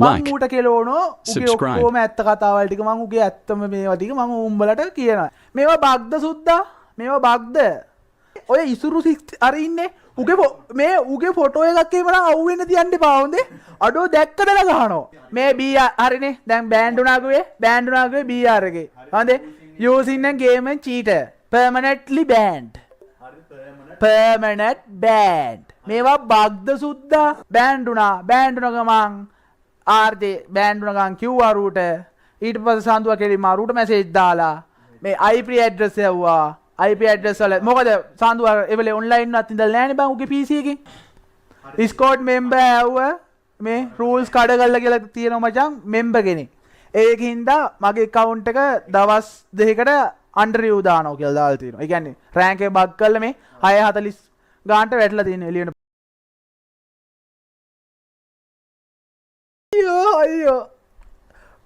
මං ඌට කෙලෝනෝ උගේ ඔක්කොම ඇත්ත කතාවල් ටික මං උගේ ඇත්තම මේවා ටික මං උඹලට කියනවා. මේවා බග්ද සුද්දා? මේවා බග්ද? ඔය ඉසුරු අර ඉන්නේ උගේ ෆොටෝ එකක් එහෙම නම් අවුවෙන්න තියන්න එපා හොඳේ. අඩෝ දැක්කදලා ගහනවා. මේ BR හරිනේ. දැන් බෑන්ඩ් උනාගේ BR එකේ. හොඳේ. using a game and cheater. Permanently banned. Permanent banned. මේවා බග්ද සුද්දා? බෑන්ඩ් උනා ගමන් RJ බෑන්ඩ් උනා ගමන් QR ඌට ඊට පස්සේ සඳුවා කෙලින්ම ඌට මැසේජ් දාලා මේ IP address යවුවා. IP address වල මොකද සාන්දුවා එවලේ ඔන්ලයින් වත් ඉඳලා නැහනේ බං උගේ PC එකේ. Discord member ඇව්වා මේ rules කඩ කරලා කියලා තියෙනවා මචං member කෙනෙක්. ඒකින්ද මගේ account එක දවස් දෙකකට under review දානවා කියලා දාලා තියෙනවා. ඒ කියන්නේ rank එක බග් කරලා මේ 640 ගානට වැටලා තියෙන එළියට. අයියෝ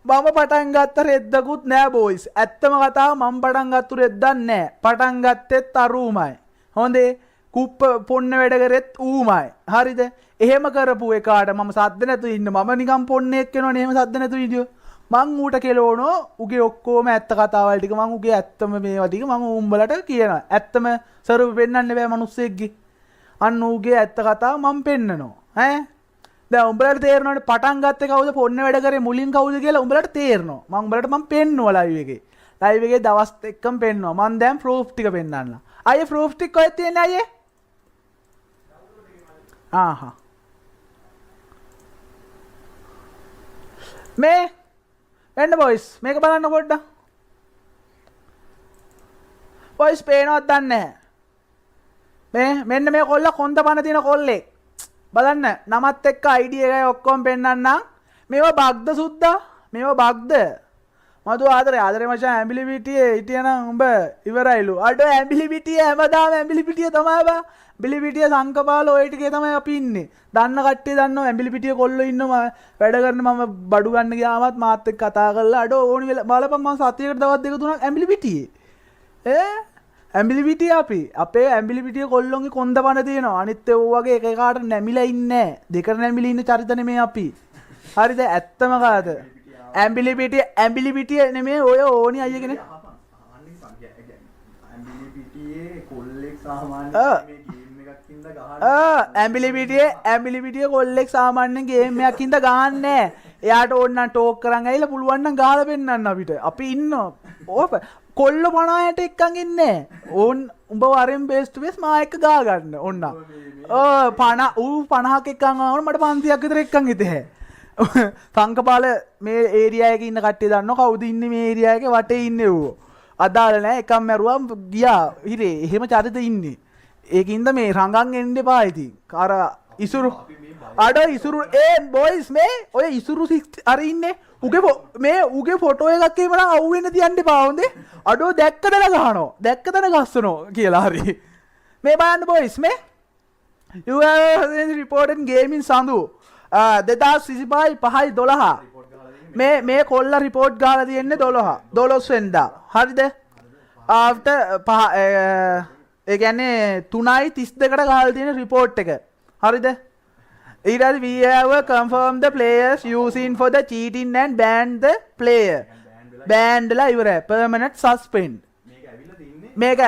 මම පටන් ගත්ත රෙද්දකුත් නෑ බෝයිස්. ඇත්තම කතාව මම පටන් ගත්තු රෙද්දක් නෑ. පටන් ගත්තෙත් අරුමයි. හොඳේ කුප්ප පොන්න වැඩ කරෙත් ඌමයි. හරිද? එහෙම කරපු එකාට මම සද්ද නැතුව ඉන්න මම නිකන් පොන්නේක් වෙනවනේ එහෙම සද්ද නැතුව ඉදියෝ. මං ඌට කෙලෝනෝ උගේ ඔක්කොම ඇත්ත කතාවල් ටික මං උගේ ඇත්තම මේවා ටික මං උඹලට කියනවා. ඇත්තම සරුව පෙන්වන්න බෑ මිනිස්සෙක්ගේ. අන්න ඌගේ ඇත්ත කතාව මං පෙන්නනවා. ඈ දැන් උඹලට තේරෙනවනේ පටන් ගත්තේ කවුද පොන්න වැඩ කරේ මුලින් කවුද කියලා උඹලට තේරෙනවා. උඹලට මම පෙන්නුවා ලයිව් එකේ. ලයිව් එකේ දවස් එක්කම පෙන්නුවා. මම දැන් ප්‍රූෆ් ටික පෙන්නන්න. අයියේ ප්‍රූෆ් ටික කොහෙද තියෙන්නේ අයියේ? ආහා. මේ එන්න බොයිස් මේක බලන්න පොඩ්ඩක්. බොයිස් පේනවද දන්නේ නැහැ. මෙන්න මේ කොල්ල කොන්ද පන තියෙන කොල්ලෙක්. බලන්න නමත් එක්ක ID එකයි ඔක්කොම පෙන්නන්නම්. මේවා බග්ද සුද්දා? මේවා බග්ද? මතු ආදරේ මචං ඇඹිලිපිටියේ හිටියනම් උඹ ඉවරයිලු. අඩෝ ඇඹිලිපිටිය හැමදාම ඇඹිලිපිටිය තමයි බා. ඇඹිලිපිටිය සංකපාල ඔය ටිකේ තමයි අපි ඉන්නේ. දන්න කට්ටිය දන්නවා ඇඹිලිපිටිය කොල්ලෝ ඉන්නවා වැඩ කරන මම බඩු ගන්න ගියාමත් මාත් එක්ක කතා කරලා අඩෝ ඕනි වෙලා බලපන් මම සතියකට දවස් දෙක තුනක් ඇඹිලිපිටියේ. ඇඹිලිපිටිය අපේ ඇඹිලිපිටිය කොල්ලොන්ගේ කොන්ද පන තියෙනවා. අනිත් ඒ වගේ එක එකාට නැමිලා ඉන්නේ නැහැ. දෙකට නැමිලා ඉන්න චරිත නෙමේ අපි. හරිද? ඇත්තම කාද? ඇඹිලිපිටිය නෙමේ ඔය ඕනි අයිය කෙනෙක්. ඇඹිලිපිටියේ කොල්ලෙක් සාමාන්‍ය මේ ගේම් එකක් ඉඳ ගහන ඇඹිලිපිටියේ කොල්ලෙක් සාමාන්‍ය ගේම් එකක් ඉඳ ගහන්නේ. එයාට ඕන නම් ටෝක් කරන් ඇවිල්ලා පුළුවන් නම් ගහලා පෙන්නන්න අපිට. අපි ඉන්නවා. කොල්ල 50ට එක්කන් ඉන්නේ. ඕන් උඹ වරෙන් බේස් ටු බේස් මා එක්ක ගා ගන්න ඕන්න. 50ක එක්කන් ආවම මට 500ක් විතර එක්කන් හිතේ. සංකපාල මේ ඒරියා එකේ ඉන්න කට්ටිය දන්නව කවුද ඉන්නේ මේ ඒරියා එකේ වටේ ඉන්නේ ඌ. අදාළ නැහැ එකම් මැරුවා ගියා හිරේ. එහෙම චරිත ඉන්නේ. ඒකින්ද මේ රඟන් එන්න එපා ඉතින්. අර ඉසුරු ඉසුරු බොයිස් මේ ඔය ඉසුරු අර ඉන්නේ උගේ ෆොටෝ එකක් එහෙම නම් අවුවෙන්න තියන්න එපා හොඳේ. අඩෝ දැක්කදලා ගහනවා. දැක්කදලා ගස්සනවා කියලා හරි. මේ බලන්න බොයිස් මේ you have reported game in Sandu 2025 මේ කොල්ල රිපෝට් ගාලා තියෙන්නේ 12 වෙනිදා. හරිද? after ඒ කියන්නේ 3:32කට ගහලා තියෙන රිපෝට් එක. හරිද? ඊට පස්සේ we have confirmed the players using for the cheating and banned the player. banned ලා ඉවරයි. permanent suspend. මේක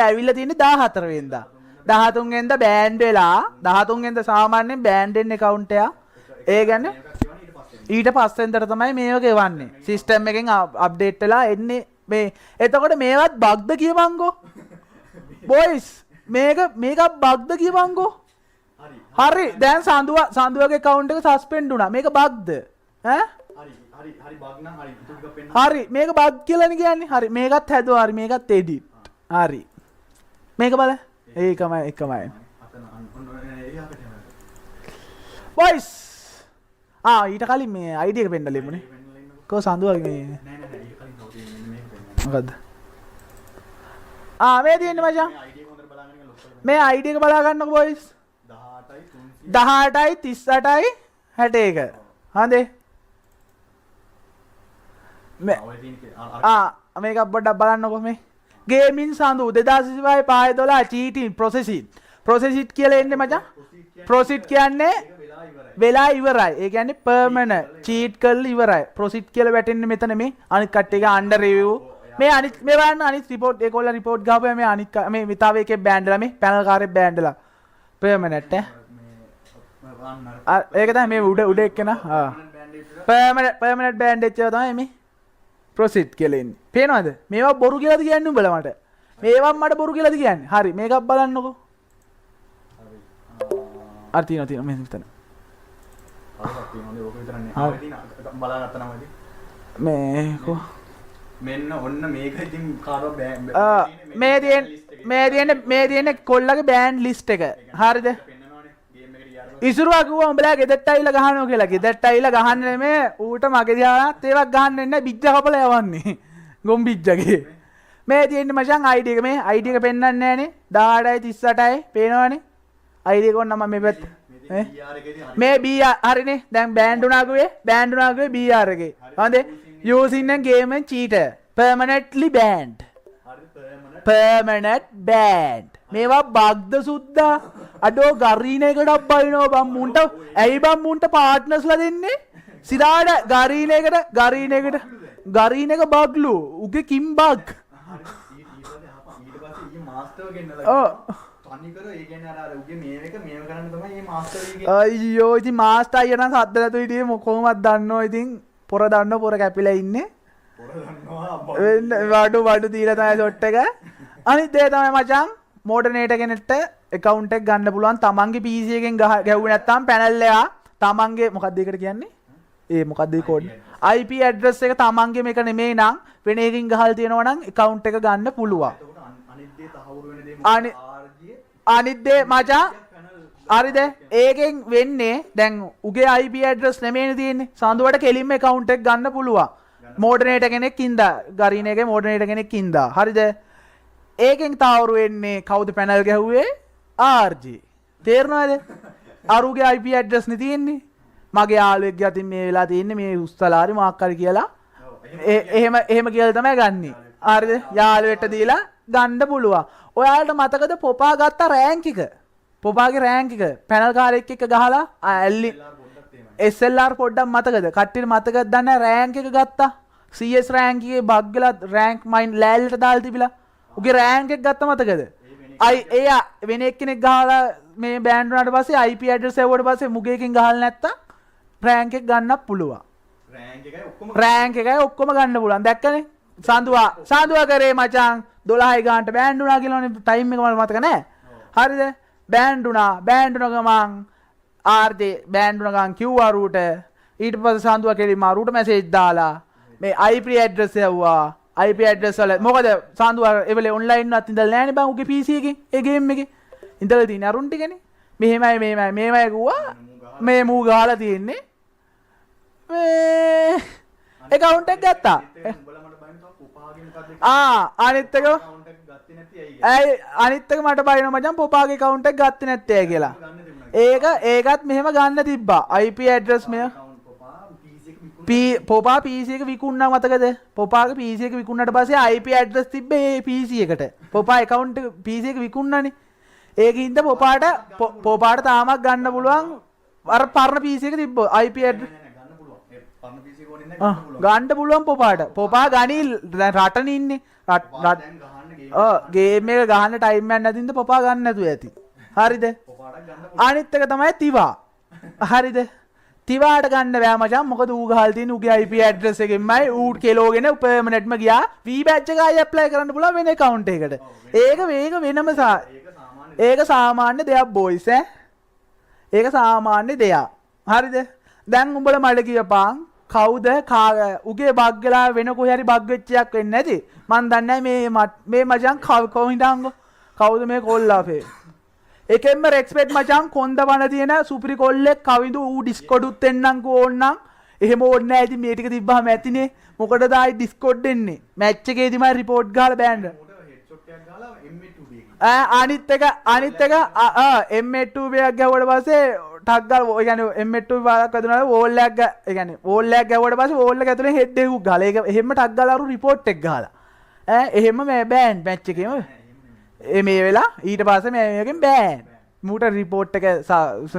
ඇවිල්ලා තින්නේ 14 වෙනිදා. 13 වෙනිදා බෑන්ඩ් වෙලා 13 වෙනිදා සාමාන්‍යයෙන් බෑන්ඩ් වෙන account එක. ඒ කියන්නේ ඊට පස්සෙන්දට තමයි මේක ගෙවන්නේ. සිස්ටම් එකෙන් අප්ඩේට් වෙලා එන්නේ මේ. එතකොට මේවත් බග්ද කියපන්කෝ. බොයිස් මේක බග්ද කියපන්කෝ. හරි දැන් සඳුවගේ account එක සස්පෙන්ඩ් වුණා. මේක බග්ද? ඈ? හරි බග් නම් හරි. හරි මේක බග් කියලානේ කියන්නේ. හරි මේකත් හැදුවා. හරි මේකත් එඩිට්. හරි. මේක බල. එකමයි. බොයිස් ඊට කලින් මේ ID එක පෙන්නලා ඉමුනේ. කො සඳුවගේ මේ මොකද්ද? මේ තියෙන්නේ මචං. මේ ID එක බලා ගන්නකො බොයිස්. 18යි 38යි 61. හඳේ. මේක පොඩ්ඩක් බලන්නකො මේ. ගේමින් සඳු 2025 5/12 cheating processing කියලා එන්නේ මචං. proceed කියන්නේ වෙලා ඉවරයි. ඒ කියන්නේ පර්මනන්ට් චීට් කරලා ඉවරයි. ප්‍රොසිඩ් කියලා වැටෙන්නේ මෙතන මේ අනිත් කට්ටියගේ අන්ඩර් රිවිව්. මේ අනිත් මේ වань අනිත් රිපෝට් ඒගොල්ලෝ රිපෝට් ගහපුවා මේ අනිත් මේ විතාව එකේ බෑන්ඩ්ලා මේ පැනල් කාර්යයක් බෑන්ඩ්ලා පර්මනන්ට් ඒක තමයි මේ උඩ එක්කන පර්මනන්ට් බෑන්ඩේජ් එක තමයි මේ ප්‍රොසිඩ් කියලා ඉන්නේ. පේනවද? මේවා බොරු කියලාද කියන්නේ උඹලා මට? මේවා මට බොරු කියලාද කියන්නේ? හරි මේකක් බලන්නකෝ. අර තියෙනවා මෙන්න මෙතන. මේකෝ මෙන්න ඔන්න මේක ඉතින් කාටවත් මේ තියෙන කොල්ලගේ බෑන්ඩ් ලිස්ට් එක. හරිද? ඉසුරුවා කිව්වා උඹලා ගෙදරට ඇවිල්ලා ගහනවා කියලා. ගෙදරට ඇවිල්ලා ගහන්නේ නෙමෙයි ඌට මගේ දිහාත් ඒවක් ගහන්න එන්නේ බිජ්ජ කපලා යවන්නේ. ගොම් බිජ්ජගේ. මේ තියෙන්නේ මචං ID එක මේ ID එක පෙන්වන්නේ නැහනේ. 18යි 38යි පේනවනේ. ID එක ඔන්න මම මේ පැත්ත මේ BR හරිනේ. දැන් බෑන්ඩ් උනාගේ BR එකේ. හරිද? using a game and cheater permanently banned. permanent banned. මේවා බග්ද සුද්දා අඩෝ ගරීන එකට අප්පයිනෝ බම් මුන්ට ඇයි බම් මුන්ට පාර්ට්නර්ස්ලා දෙන්නේ සිරාට ගරීන එක බග්ලු උගේ කිම් බග් අයියෝ ඉතින් මාස්ටර් අයියා නම් සද්ද නැතුව හිටියේ කොහොමද දන්නෝ ඉතින් පොර දන්නෝ පොර කැපිලා ඉන්නේ වඩු දීලා තමයි ෂොට් එක අනිත් දේ තමයි මචං මෝඩනේටර් කෙනෙක්ට account එක ගන්න පුළුවන් තමන්ගේ PC එකෙන් ගැහුවේ නැත්නම් පැනල් එක තමන්ගේ මොකක්ද ඒකට කියන්නේ ඒ මොකක්ද ඒ කෝඩ් IP address එක තමන්ගේ මේක නෙමෙයි නම් වෙන එකකින් ගහලා තියෙනවා නම් account එක ගන්න පුළුවන් අනිත් දේ මචං හරිද ඒකෙන් වෙන්නේ දැන් උගේ IP address නෙමෙයිනේ තියෙන්නේ සඳුවට කෙලින්ම account එක ගන්න පුළුවන් මෝඩනේටර් කෙනෙක් ඉඳා ගරීන එකේ මෝඩනේටර් කෙනෙක් ඉඳා හරිද ඒකෙන් තාවරු වෙන්නේ කවුද පැනල් ගැහුවේ RJ තේරෙනවද අරුගේ IP address නේ තියෙන්නේ මගේ යාළුවෙක්ගේ අතින් මේ වෙලා තියෙන්නේ මේ උස්තලාරි මොකක් හරි කියලා එහෙම කියලා තමයි ගන්නෙ හරිද යාළුවෙට දීලා ගන්න පුළුවන් ඔයාලට මතකද පොපා ගත්ත රෑන්ක් එක පොපාගේ රෑන්ක් එක පැනල් කාරෙක් එක්ක ගහලා ඇල්ලි SLR පොඩ්ඩක් මතකද කට්ටියට මතකද දන්නේ රෑන්ක් එක ගත්තා CS රෑන්ක් එකේ බග්ගලා රෑන්ක් මයින් ලෑල්ලට දාලා තිබිලා උගේ රෑන්ක් එක ගත්ත මතකද එයා වෙන එක්කෙනෙක් ගහලා මේ බෑන්ඩ් වුණාට පස්සේ IP ඇඩ්‍රස් ඇව්වට පස්සේ මුගේකින් ගහලා නැත්තම් රෑන්ක් එක ගන්නත් පුළුවන් රෑන්ක් එකයි ඔක්කොම ගන්න පුළුවන් දැක්කනේ සාඳුවා කරේ මචං 12යි ගානට බෑන්ඩ් වුණා කියලානේ ටයිම් එක මට මතක නැහැ හරිද බෑන්ඩ් වුණා ගමන් RJ බෑන්ඩ් වුණා ගමන් QR රූට ඊට පස්සේ සාඳුවා කෙලින්ම රූට මැසේජ් දාලා මේ IP ඇඩ්‍රස් ඇව්වා IP address වල මොකද සාඳුවා එවලේ ඔන්ලයින් වත් ඉඳලා නැහැනේ බං උගේ PC එකේ ඒ ගේම් එකේ ඉඳලා තියෙන අරුන් ටිකනේ මෙහෙමයි ගුවා මේ මූ ගහලා තියෙන්නේ මේ account එක ගත්තා අනිත් එක මට බයිනවා මචං පොපාගේ account එක ගත්තේ නැත්තේ කියලා ඒකත් මෙහෙම ගන්න තිබ්බා IP address මෙය පොපා PC එක විකුණා මතකද පොපාගේ PC එක විකුණාට පස්සේ IP address තිබ්බේ ඒ PC එකට පොපා account PC එක විකුණානේ ඒකින්ද පොපාට තාමත් ගන්න පුළුවන් අර පරණ PC එක තිබ්බ IP address ගන්න පුළුවන් පොපා ගනි දැන් රටනේ ඉන්නේ ගේම් එක ගහන්න ටයිම් එකක් නැතිඳ පොපා ගන්න නැතුව ඇති හරිද අනිත් එක තමයි තිවා හරිද තිවාට ගන්න බෑ මචං මොකද ඌ ගහලා තියෙන ඌගේ IP address එකෙන්මයි ඌ කෙලෝගෙන permanentම ගියා V badge එක ආයෙ apply කරන්න පුළුවන් වෙන account එකකට ඒක වෙනම ඒක සාමාන්‍ය දෙයක් boys ඒක සාමාන්‍ය දෙයක් හරිද දැන් උඹලා මට කියපන් කවුද උගේ බග් ගලා වෙන කොහේ හරි බග් වෙච්ච එකක් වෙන්නේ නැති මන් දන්නේ මේ මචං කොහින්දාංගෝ කවුද මේ කොල්ලාපේ එකෙන්ම රෙක්ස්පෙක්ට් මචං කොන්ද වන තියෙන සුපිරි කොල්ලෙක් කවිඳු ඌ ඩිස්කෝඩ් උත් එන්නම්කෝ ඕන්නම් එහෙම ඕනේ නැහැ ඉතින් මේ ටික තිබ්බහම ඇතිනේ මොකටද ආයි ඩිස්කෝඩ් දෙන්නේ මැච් එකේදී මම රිපෝට් ගහලා බෑන්ඩ් අනිත් එක M2 එකක් ගැවුවට පස්සේ ටක් ගාලා ඒ කියන්නේ M2 වලක් වැදුනා වෝල් එකක් ඒ කියන්නේ වෝල් එකක් ගැවුවට පස්සේ වෝල් එක ඇතුලේ හෙඩ් එකක් ගහලා ඒක එහෙම ටක් ගාලා අරු රිපෝට් එක ගහලා එහෙම මේ බෑන්ඩ් මැච් එකේම මේ වෙලා ඊට පස්සේ මේකෙන් බෑන් මූට රිපෝට් එක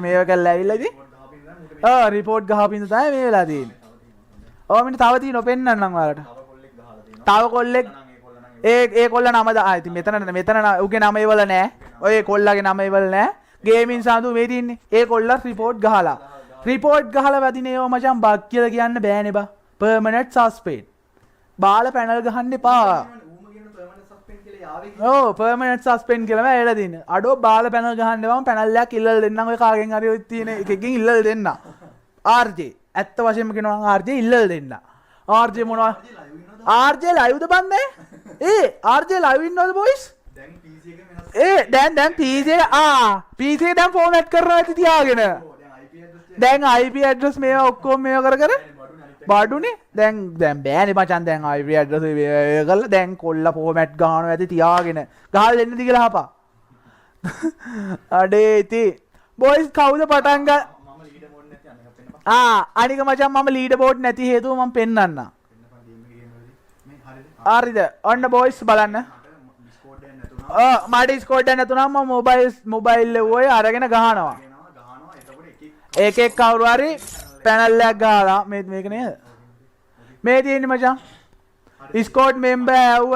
මේව කරලා ඇවිල්ලා ඉතින් රිපෝට් ගහපින්ද තමයි මේ වෙලා තියෙන්නේ. ඔව් මිට තව තියෙන පෙන්නන්නම් ඔයාලට. තව කොල්ලෙක් ඒ කොල්ල නම දා ඉතින් මෙතන උගේ නම ඒවල නෑ. ඔය කොල්ලගේ නම ඒවල නෑ. ගේමින් සාඳු මේ තින්නේ. ඒ කොල්ල රිපෝට් ගහලා. රිපෝට් ගහලා වැදින ඒවා මචං බග් කියලා කියන්න බෑනේ බා. Permanent suspend. බාල පැනල් ගහන්න එපා. ඕ පර්මනන්ට් සස්පෙන්ඩ් කියලා මම එලා දින්නේ. අඩෝ බාල පැනල් ගහන්න එපා. පැනල් එකක් ඉල්ලලා දෙන්නම් ඔය කාගෙන් හරි ඔය තියෙන එකකින් ඉල්ලලා දෙන්න. RJ ඇත්ත වශයෙන්ම කියනවා නම් RJ ඉල්ලලා දෙන්න. RJ මොනවා RJ ලයිව්ද බන්නේ? RJ ලයිව් ඉන්නවද බොයිස්? දැන් PC එකේ වෙනස් දැන් PC එක PC එක දැන් ෆෝමැට් කරනවා ඇති තියාගෙන. දැන් IP ඇඩ්‍රස් මේවා ඔක්කොම මේවා කර බඩුනේ දැන් බෑනේ මචන් දැන් IP ඇඩ්‍රස් කරලා දැන් කොල්ල ෆෝමැට් ගහනවා ඇති තියාගෙන ගහලා දෙන්නද කියලා අහපා. අඩේ ඉතින් බොයිස් කවුද පටන් ගන්න? මම ලීඩර් බෝඩ් නැති අනික පෙන්නපන්. අනික මචං මම ලීඩර් බෝඩ් නැති හේතුව මම පෙන්නන්න. හරිද? ඔන්න බොයිස් බලන්න. මට ස්කෝඩ් එක නැතුණාම මම මොබයිල් එකේ අරගෙන ගහනවා. එකෙක් කවුරු හරි පැනල් එකක් ගහලා මේක නේද? මේ තියෙන්නේ මචං. ස්කෝඩ් මෙම්බර් ඇව්ව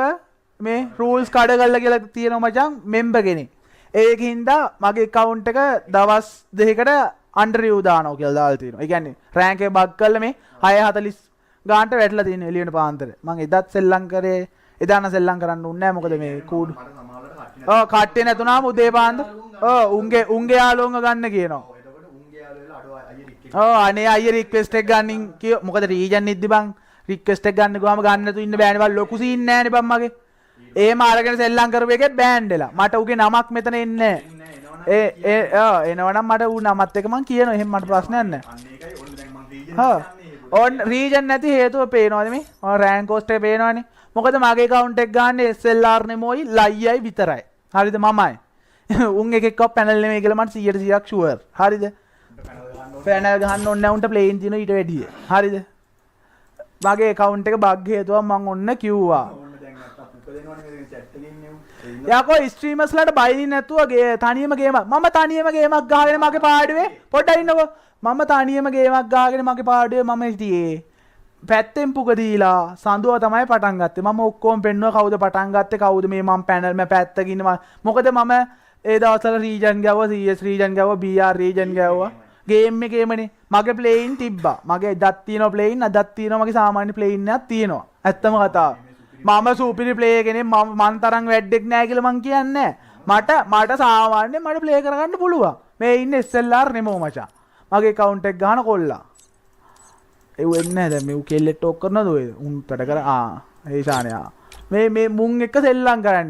මේ රූල්ස් කඩ කරලා කියලා තියෙනවා මචං මෙම්බර් කෙනෙක්. ඒකින්ද මගේ account එක දවස් දෙකකට අන්ඩර් රිව් දානවා කියලා දාලා තියෙනවා. ඒ කියන්නේ රෑන්ක් එක බග් කරලා මේ 6:40 ගානට වැටලා තියෙන එළියට පාන්දර. මම එදත් සෙල්ලම් කරේ එදාන සෙල්ලම් කරන්න උන්නේ නැහැ මොකද මේ කූඩු. කට්ටිය නැතුණාම උදේ පාන්දර උන්ගේ යාළුවන්ව ගන්න කියනවා. අනේ අයිය රික්වෙස්ට් එක ගන්නින් කිය මොකද රීජන් ඉද්දි බං රික්වෙස්ට් එක ගන්න ගාම ගන්න නැතු ඉන්න බෑනේ බං ලොකු සීන් නෑනේ බං මගේ. එහෙම අරගෙන සෙල්ලම් කරපු එකේ බෑන්ඩ් වෙලා. මට උගේ නමක් මෙතන එන්නේ නෑ. එනවනම් මට ඌ නමත් එක මං කියනවා. එහෙම මට ප්‍රශ්නයක් නෑ. ඔන් රීජන් නැති හේතුව පේනවද මේ? රෑන්ක් කෝස්ට් එක පේනවනේ. මොකද මගේ account එක ගන්න SLR නෙමොයි ලයියයි විතරයි. හරිද මමයි. උන් එකෙක්ව පැනල් නෙමෙයි කියලා මට 100% ෂුවර්. හරිද? පැනල් ගහන්න ඕනේ නැහැ උන්ට ප්ලේන් තියෙන ඊට වැඩිය. හරිද? මගේ account එක බග් හේතුව මම ඔන්න කිව්වා. යකෝ ස්ට්‍රීමර්ස්ලාට බයිනින් නැතුව තනියම ගේමක් මම තනියම ගේමක් ගහගෙන මගේ පාඩුවේ පොඩ්ඩක් ඉන්නකෝ මම තනියම ගේමක් ගහගෙන මගේ පාඩුවේ මම හිටියේ පැත්තෙන් පුක දීලා සඳුව තමයි පටන් ගත්තේ මම ඔක්කොම පෙන්නුවා කවුද පටන් ගත්තේ කවුද මේ මම පැනල් මම පැත්තක ඉන්නවා මොකද මම ඒ දවස්වල රීජන් ගැව්වා CS රීජන් ගැව්වා BR රීජන් ගැව්වා ගේම් එකේමනේ මගේ ප්ලේන් තිබ්බා මගේ එදත් තියෙනවා ප්ලේන් අදත් තියෙනවා මගේ සාමාන්‍ය ප්ලේන් එකක් තියෙනවා ඇත්තම කතාව මම සූපිරි ප්ලේ කෙනෙක් මන් තරම් වැඩෙක් නෑ කියලා මං කියන්නේ මට සාමාන්‍යයෙන් මට ප්ලේ කරගන්න පුළුවන් මේ ඉන්නේ SLR නෙමෝ මචං මගේ account එක ගහන කොල්ලා ඒ වෙන්නේ නැහැ දැන් මේ කෙල්ලෙක් ටෝක් කරනවද ඔය උන් වැඩ කර ඒ ශානයා මේ මුන් එක සෙල්ලම් කරන්නේ